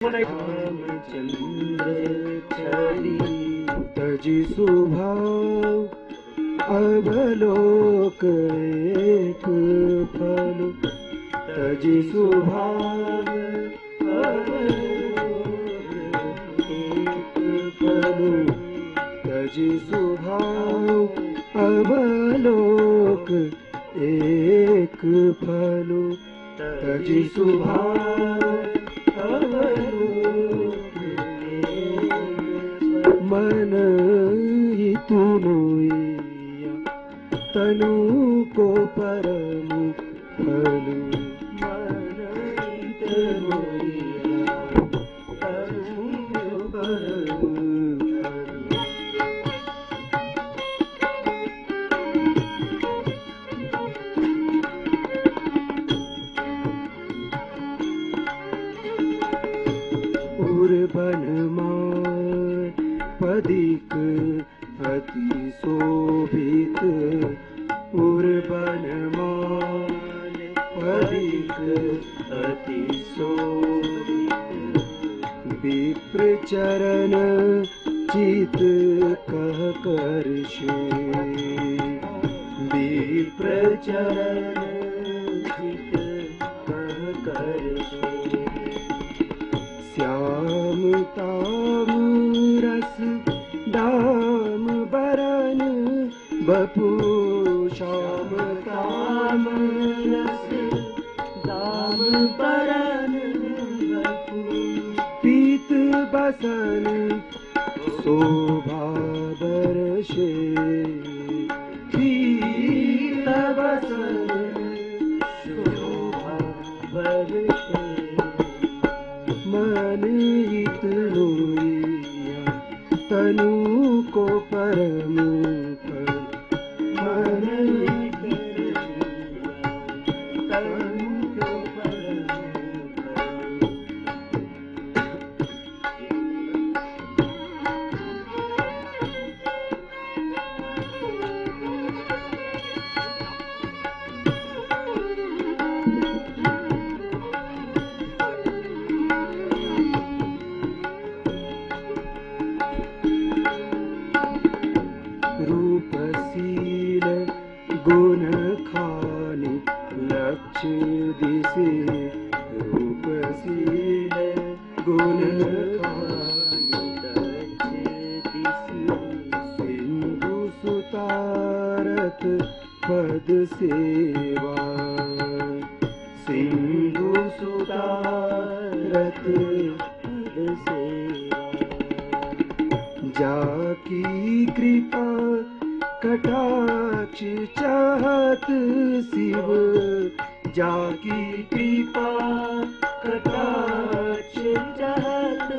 रामचंद्र छड़ी तजी सुभाव अवलोक एक फल तजी सुभाव अवलोक एक फल तजी सुभाव अवलोक एक फल तजी सुभाव मन हितुनुया तनु को परम फलु मन हितुनुया तनु को परम उर्बन पदिक अति शोभित उर्बन पदिक अति शोभित विप्र चरण चित कह करषे विप्र चरण चित कह करषे श्याम ताम रस दाम बरन बपू श्याम ताम रस दाम बरन बपू पीत बसन शोभा बरसे पीत बसन शोभा बरसे मन हितनुया तनु को परम फल मन हितनुया तनु को परम रूपशील गुण खानि लक्ष्य दिशे रूपशील गुण खानि लक्ष्य दिशे सिंधु सुतारत पद सेवा सिंधु सुतारत पद सेवा जाकी कृपा कटाक्ष चाहत शिव जाकी कृपा कटाक्ष चाहत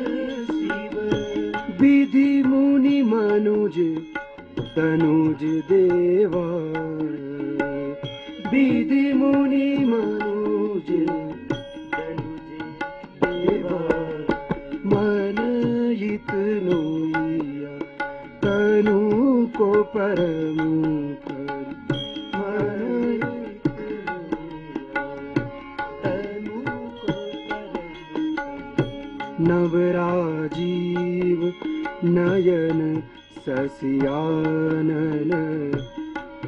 शिव विधि मुनि मनुज तनुज देवा विधि मुनि मनुज तनुज देवा मन हितनुया तनु को परम फल मन हितनुया तनु को परम नवराजीव नयन सस्यानन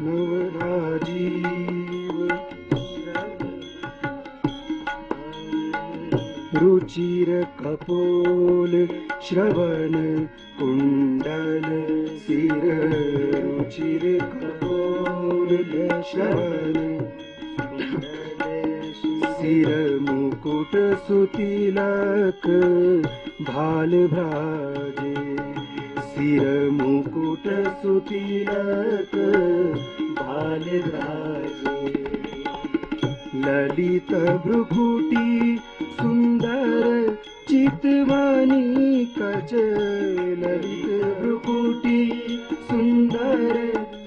नवराजीव रुचिर कपोल श्रवण कुंडल सिर रुचिर कपोल श्रवण सिर मुकुट सुतिलक भाल भ्राजे सिर मुकुट सुतिलक भाल भ्राजे ललित भ्रुकुटी सुंदर चितवानी कच ललित भ्रुकुटी सुंदर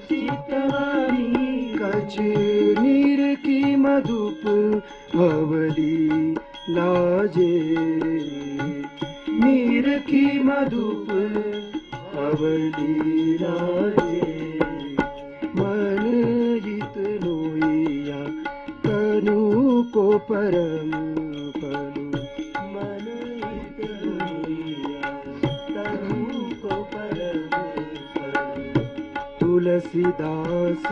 चितवानी कच नीर की मधुप अवली लाजे नीर की मधुप अवली लाजे मन हितनुया तनु को परम फलु मन हित तुलसीदास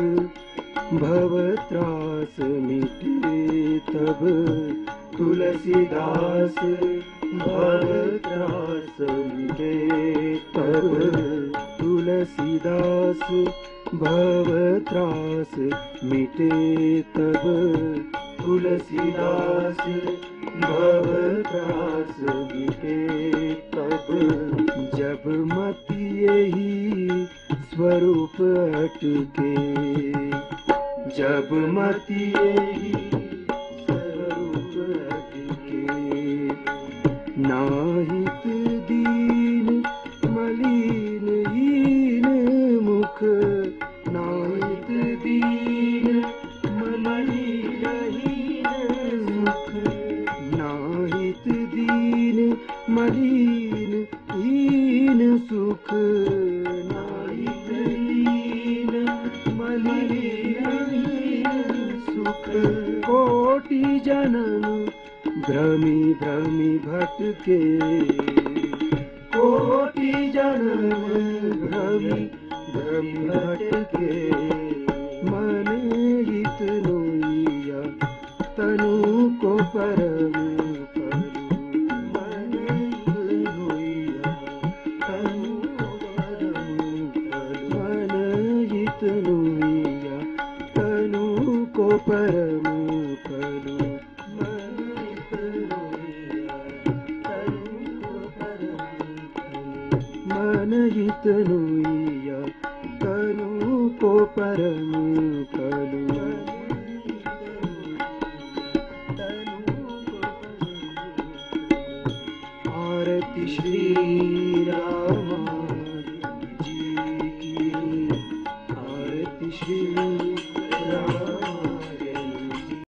भव त्रास मिटे तब, तुलसीदास भव त्रास मिटे तब, तुलसीदास भव त्रास मिटे तब, तुलसीदास भव त्रास मिटे तब। जब मति यही स्वरूप अटके, जब मति यही स्वरूप अटके, नाहित दीन मलिन हीन मुख, नाहित दीन मलिन हीन मुख, नाहित दीन मलिन हीन सुख, नाहित दीन मलिन हीन सुख। कोटि जन्म भ्रमी भ्रमी भटके, कोटि जन्म भ्रमी भ्रमी भटके, मन हित लोइया तनु को परम करूं, मन हित लोइया तनु को परम करूं, मन हित लोइया तनु को परम करूं, मन हित लोइया तनु को परम करूं, मन हित लोइया तनु को परम करूं। आरती श्री राम जी की, आरती श्री राम